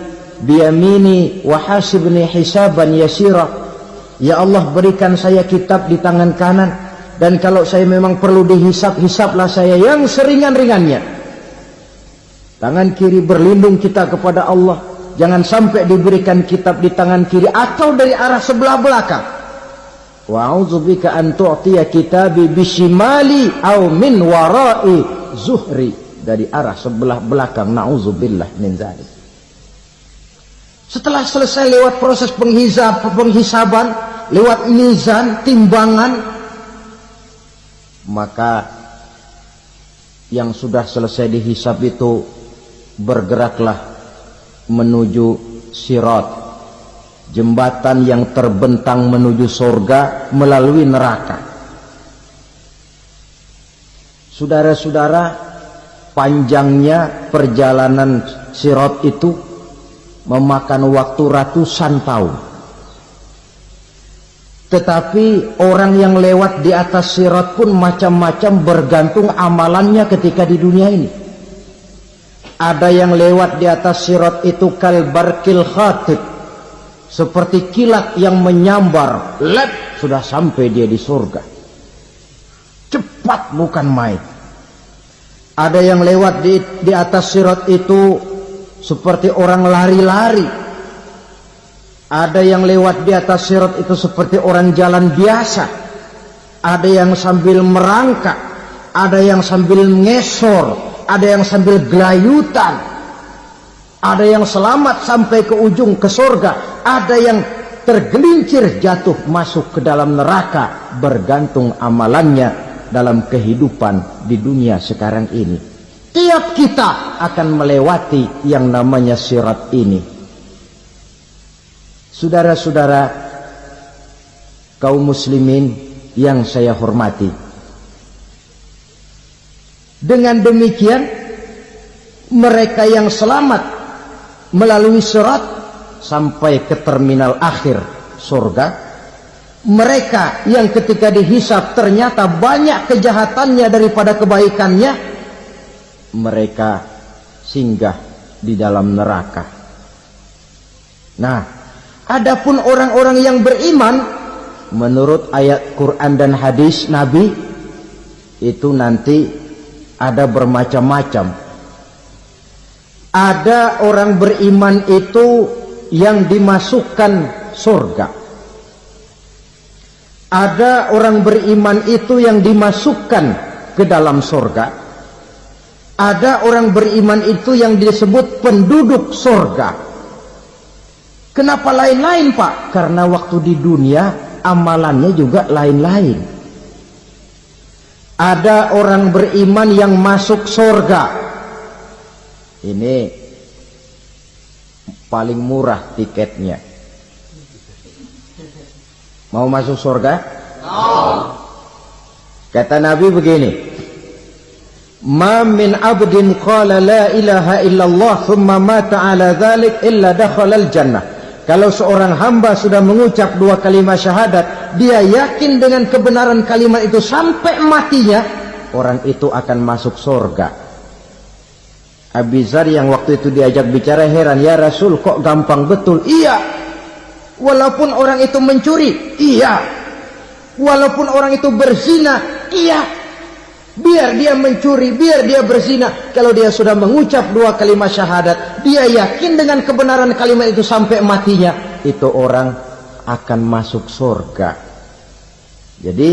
biyamini wa hasibni hisaban yasira. Ya Allah, berikan saya kitab di tangan kanan, dan kalau saya memang perlu dihisap, hisaplah saya yang seringan-ringannya. Tangan kiri berlindung kita kepada Allah, jangan sampai diberikan kitab di tangan kiri atau dari arah sebelah belakang. Wa a'udzubika an tu'tiya kitabi bishimali aw min wara'i zuhri, dari arah sebelah belakang. Na'udzubillah min dzalik. Setelah selesai lewat proses penghisaban, lewat mizan, timbangan, maka yang sudah selesai dihisab itu bergeraklah menuju sirat, jembatan yang terbentang menuju surga melalui neraka. Saudara-saudara, panjangnya perjalanan sirat itu memakan waktu ratusan tahun. Tetapi orang yang lewat di atas sirat pun macam-macam, bergantung amalannya ketika di dunia ini. Ada yang lewat di atas sirat itu kal barqil khatib, seperti kilat yang menyambar, lep, sudah sampai dia di surga. Cepat bukan main. Ada yang lewat di atas sirat itu seperti orang lari-lari. Ada yang lewat di atas sirat itu seperti orang jalan biasa. Ada yang sambil merangkak, ada yang sambil ngesor, ada yang sambil gelayutan, ada yang selamat sampai ke ujung ke surga, ada yang tergelincir jatuh masuk ke dalam neraka, bergantung amalannya dalam kehidupan di dunia sekarang ini. Tiap kita akan melewati yang namanya sirat ini. Saudara-saudara kaum muslimin yang saya hormati, dengan demikian mereka yang selamat melalui sirat sampai ke terminal akhir surga, mereka yang ketika dihisab ternyata banyak kejahatannya daripada kebaikannya, mereka singgah di dalam neraka. Nah, adapun orang-orang yang beriman menurut ayat Quran dan hadis Nabi itu nanti ada bermacam-macam. Ada orang beriman itu yang dimasukkan surga. Ada orang beriman itu yang dimasukkan ke dalam surga. Ada orang beriman itu yang disebut penduduk surga. Kenapa lain-lain, Pak? Karena waktu di dunia amalannya juga lain-lain. Ada orang beriman yang masuk surga. Ini paling murah tiketnya. Mau masuk surga? Kata Nabi begini, ma min abdin qala la ilaha illallah thumma mata ala dhalik illa dakhalal jannah. Kalau seorang hamba sudah mengucap dua kalimat syahadat, dia yakin dengan kebenaran kalimat itu sampai matinya, orang itu akan masuk surga. Abi Dzar yang waktu itu diajak bicara heran, ya Rasul kok gampang betul? Iya, walaupun orang itu mencuri, iya, walaupun orang itu berzina, iya. Biar dia mencuri, biar dia berzina, kalau dia sudah mengucap dua kalimat syahadat, dia yakin dengan kebenaran kalimat itu sampai matinya, itu orang akan masuk surga. Jadi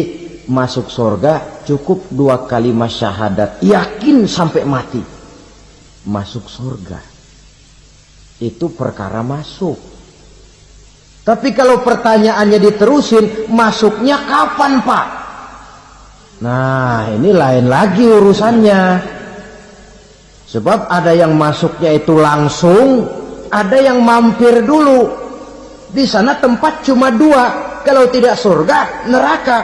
masuk surga cukup 2 kalimat syahadat, yakin sampai mati masuk surga. Itu perkara masuk. Tapi kalau pertanyaannya diterusin, masuknya kapan Pak? Nah ini lain lagi urusannya. Sebab ada yang masuknya itu langsung, ada yang mampir dulu. Di sana tempat cuma 2, kalau tidak surga, neraka.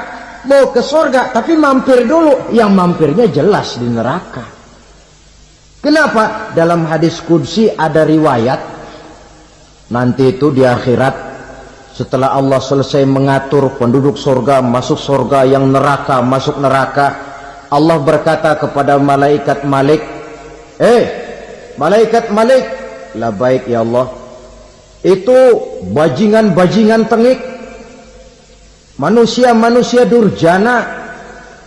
Mau ke surga tapi mampir dulu, yang mampirnya jelas di neraka. Kenapa? Dalam hadis qudsi ada riwayat, nanti itu di akhirat, setelah Allah selesai mengatur penduduk surga masuk surga, yang neraka masuk neraka, Allah berkata kepada malaikat Malik, malaikat Malik, labaik ya Allah, itu bajingan-bajingan tengik, manusia-manusia durjana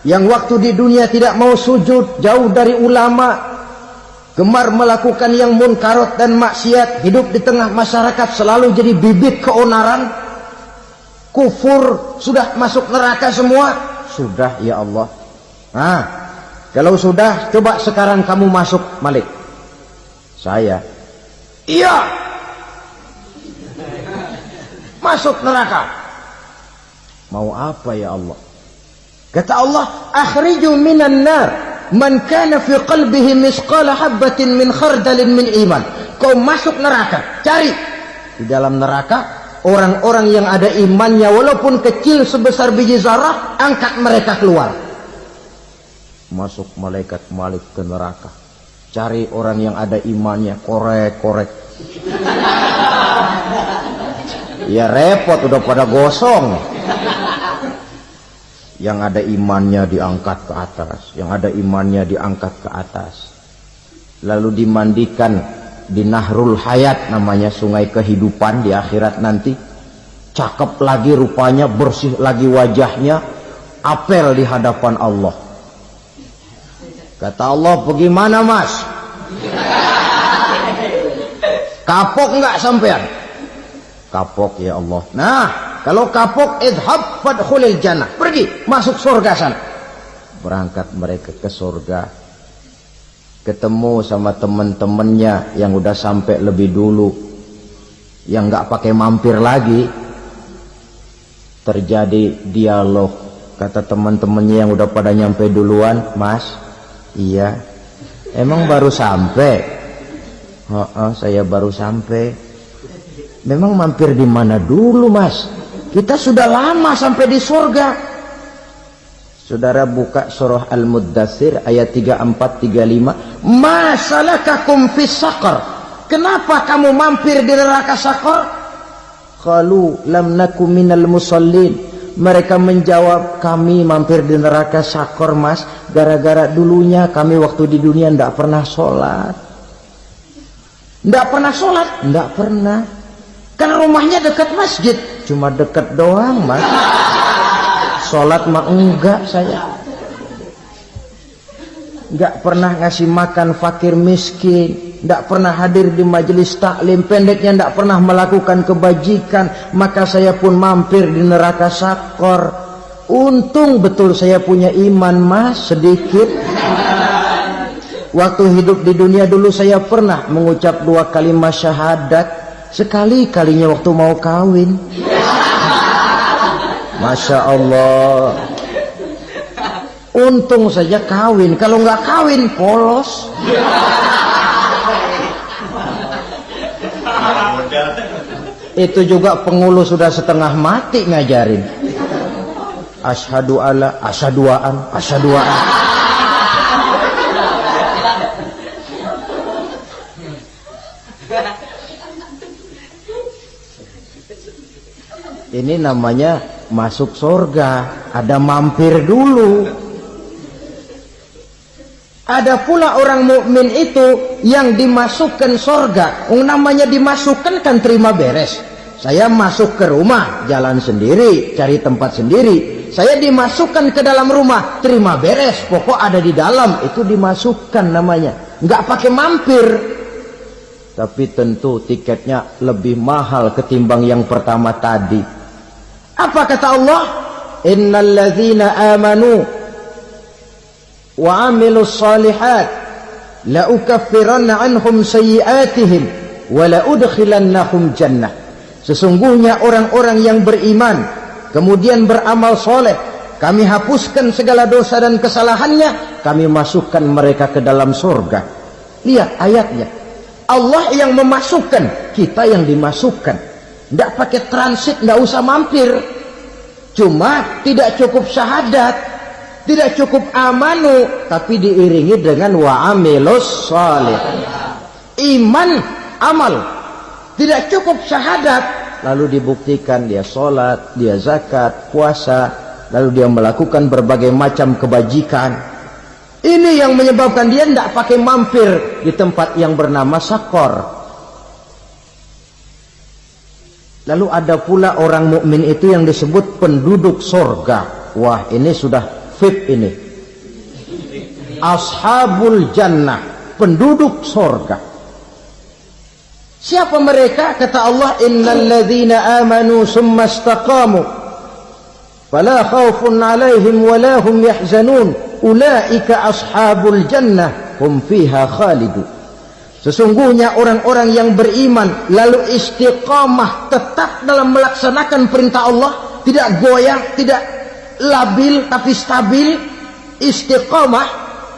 yang waktu di dunia tidak mau sujud, jauh dari ulama, gemar melakukan yang munkarat dan maksiat, hidup di tengah masyarakat selalu jadi bibit keonaran, kufur, sudah masuk neraka semua. Sudah ya Allah. Nah, kalau sudah, coba sekarang kamu masuk Malik. Saya, iya, masuk neraka. Mau apa ya Allah? Kata Allah, akhriju minan nar man kana fi qalbihi misqala habatin min khardalin min iman. Kau masuk neraka, cari di dalam neraka orang-orang yang ada imannya walaupun kecil sebesar biji zarah, angkat mereka keluar. Masuk malaikat Malik ke neraka, cari orang yang ada imannya, korek-korek. Ya repot, udah pada gosong. Yang ada imannya diangkat ke atas, yang ada imannya diangkat ke atas, lalu dimandikan di Nahrul Hayat, namanya sungai kehidupan di akhirat nanti. Cakep lagi rupanya, bersih lagi wajahnya, apel di hadapan Allah. Kata Allah, bagaimana Mas? Kapok nggak sampean? Kapok ya Allah. Nah, kalau kapok, idhab fadkhulil jannah, pergi masuk surga sana. Berangkat mereka ke surga, ketemu sama teman-temannya yang udah sampai lebih dulu, yang nggak pakai mampir lagi. Terjadi dialog. Kata teman-temannya yang udah pada nyampe duluan, Mas, iya, emang baru sampai? Saya baru sampai. Memang mampir di mana dulu Mas? Kita sudah lama sampai di surga. Saudara buka surah Al-Muddathir ayat 34-35. Ma salakakum fis saqar? Kenapa kamu mampir di neraka Saqar? Qalu lam nakum minal musallin. Mereka menjawab, kami mampir di neraka Saqar Mas, gara-gara dulunya kami waktu di dunia tidak pernah sholat. Tidak pernah sholat? Tidak pernah. Kan rumahnya dekat masjid, cuma dekat doang Mas. Sholat mah enggak saya. Enggak pernah ngasih makan fakir miskin, enggak pernah hadir di majelis taklim, pendeknya enggak pernah melakukan kebajikan, maka saya pun mampir di neraka Saqar. Untung betul saya punya iman Mas, sedikit. Waktu hidup di dunia dulu saya pernah mengucap 2 kalimat syahadat, sekali-kalinya waktu mau kawin. Masya Allah. Untung saja kawin, kalau nggak kawin polos. Itu juga pengulu sudah setengah mati ngajarin. Asyhadu alla, asyaduaan, asyaduaan. Ini namanya masuk surga, ada mampir dulu. Ada pula orang mukmin itu yang dimasukkan surga. Namanya dimasukkan kan terima beres. Saya masuk ke rumah, jalan sendiri, cari tempat sendiri. Saya dimasukkan ke dalam rumah, terima beres, pokok ada di dalam, itu dimasukkan namanya. Nggak pakai mampir. Tapi tentu tiketnya lebih mahal ketimbang yang pertama tadi. Apa kata Allah? Innal ladzina amanu wa 'amilus shalihat la ukaffiranna 'anhum sayyi'atihim wa la udkhilannahum jannah. Sesungguhnya orang-orang yang beriman kemudian beramal soleh, kami hapuskan segala dosa dan kesalahannya, kami masukkan mereka ke dalam surga. Lihat ayatnya, Allah yang memasukkan, kita yang dimasukkan. Tidak pakai transit, tidak usah mampir. Cuma tidak cukup syahadat, tidak cukup amanu, tapi diiringi dengan wa'amilus salih. Iman, amal. Tidak cukup syahadat, lalu dibuktikan dia sholat, dia zakat, puasa, lalu dia melakukan berbagai macam kebajikan. Ini yang menyebabkan dia tidak pakai mampir di tempat yang bernama sakor. Lalu ada pula orang mukmin itu yang disebut penduduk sorga. Wah, ini sudah VIP ini. Ashabul jannah, penduduk sorga. Siapa mereka? Kata Allah, innal ladzina amanu summa istaqamu fala khaufun 'alaihim wala hum yahzanun ulaika ashabul jannah hum fiha khalidun. Sesungguhnya orang-orang yang beriman lalu istiqamah, tetap dalam melaksanakan perintah Allah, tidak goyang, tidak labil tapi stabil, istiqamah,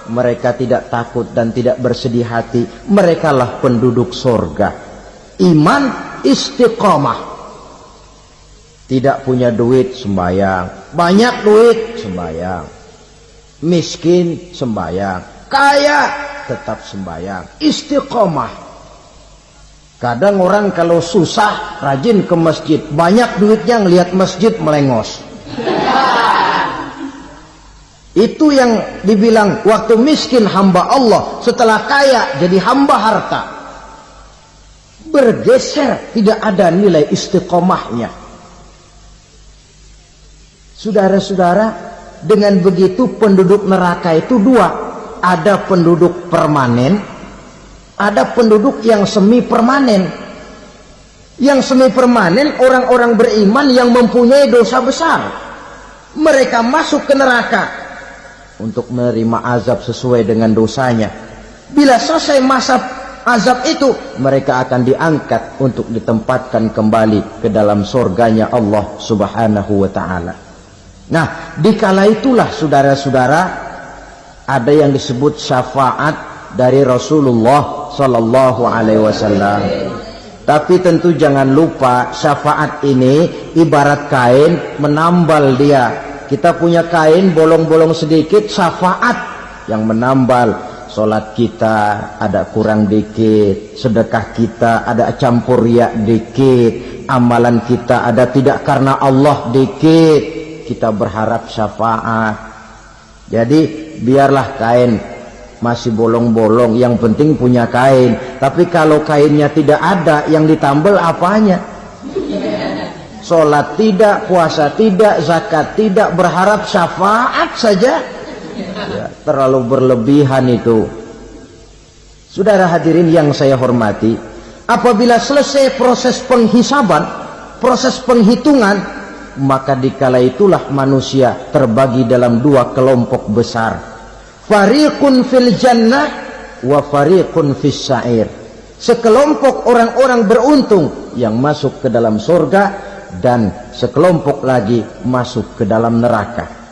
mereka tidak takut dan tidak bersedih hati. Merekalah penduduk sorga. Iman, istiqamah. Tidak punya duit, sembahyang. Banyak duit, sembahyang. Miskin, sembahyang. Kaya, tetap sembahyang. Istiqamah. Kadang orang kalau susah rajin ke masjid, banyak duitnya ngelihat masjid melengos. Itu yang dibilang waktu miskin hamba Allah, setelah kaya jadi hamba harta. Bergeser, tidak ada nilai istiqomahnya. Saudara-saudara, dengan begitu penduduk neraka itu dua. Ada penduduk permanen, ada penduduk yang semi permanen. Yang semi permanen orang-orang beriman yang mempunyai dosa besar. Mereka masuk ke neraka untuk menerima azab sesuai dengan dosanya. Bila selesai masa azab itu, mereka akan diangkat untuk ditempatkan kembali ke dalam surganya Allah Subhanahu wa ta'ala. Nah, dikala itulah saudara-saudara, ada yang disebut syafaat dari Rasulullah Sallallahu Alaihi Wasallam. Tapi tentu jangan lupa, syafaat ini ibarat kain menambal dia. Kita punya kain bolong-bolong sedikit, syafaat yang menambal. Solat kita ada kurang dikit, sedekah kita ada campur riak dikit, amalan kita ada tidak karena Allah dikit, kita berharap syafaat. Jadi biarlah kain masih bolong-bolong, yang penting punya kain. Tapi kalau kainnya tidak ada, yang ditambal apanya? Sholat tidak, puasa tidak, zakat tidak, berharap syafaat saja. Ya, terlalu berlebihan itu. Saudara hadirin yang saya hormati, apabila selesai proses penghisaban, proses penghitungan, maka dikala itulah manusia terbagi dalam dua kelompok besar. Fariqun fil jannah wa fariqun fis sa'ir. Sekelompok orang-orang beruntung yang masuk ke dalam surga, dan sekelompok lagi masuk ke dalam neraka.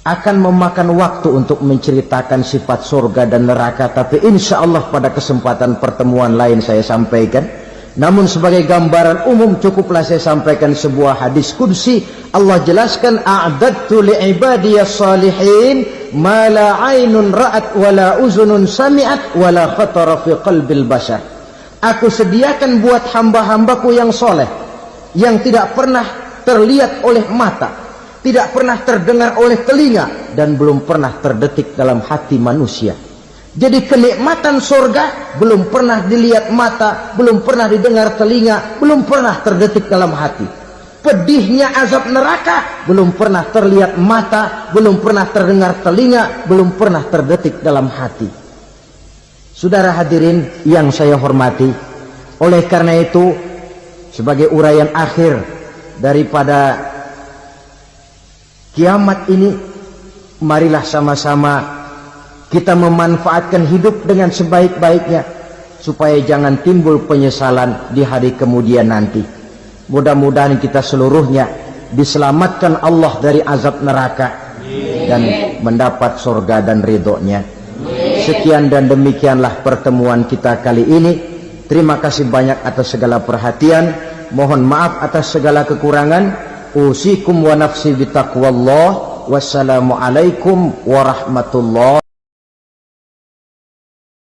Akan memakan waktu untuk menceritakan sifat surga dan neraka, tapi insya Allah pada kesempatan pertemuan lain saya sampaikan. Namun sebagai gambaran umum cukuplah saya sampaikan sebuah hadis qudsi. Allah jelaskan, a'dadtu li'ibadiyas salihin ma la 'ainun ra'at wa la uzunun sami'at wa la khatara fi qalbil bashar. Aku sediakan buat hamba-hambaku yang soleh, yang tidak pernah terlihat oleh mata, tidak pernah terdengar oleh telinga, dan belum pernah terdetik dalam hati manusia. Jadi kenikmatan surga belum pernah dilihat mata, belum pernah didengar telinga, belum pernah terdetik dalam hati. Pedihnya azab neraka belum pernah terlihat mata, belum pernah terdengar telinga, belum pernah terdetik dalam hati. Saudara hadirin yang saya hormati, oleh karena itu sebagai uraian akhir daripada kiamat ini, marilah sama-sama kita memanfaatkan hidup dengan sebaik-baiknya supaya jangan timbul penyesalan di hari kemudian nanti. Mudah-mudahan kita seluruhnya diselamatkan Allah dari azab neraka dan mendapat surga dan ridhonya. Sekian dan demikianlah pertemuan kita kali ini. Terima kasih banyak atas segala perhatian. Mohon maaf atas segala kekurangan. Usikum wa nafsi bitaqwallah. Wassalamualaikum warahmatullahi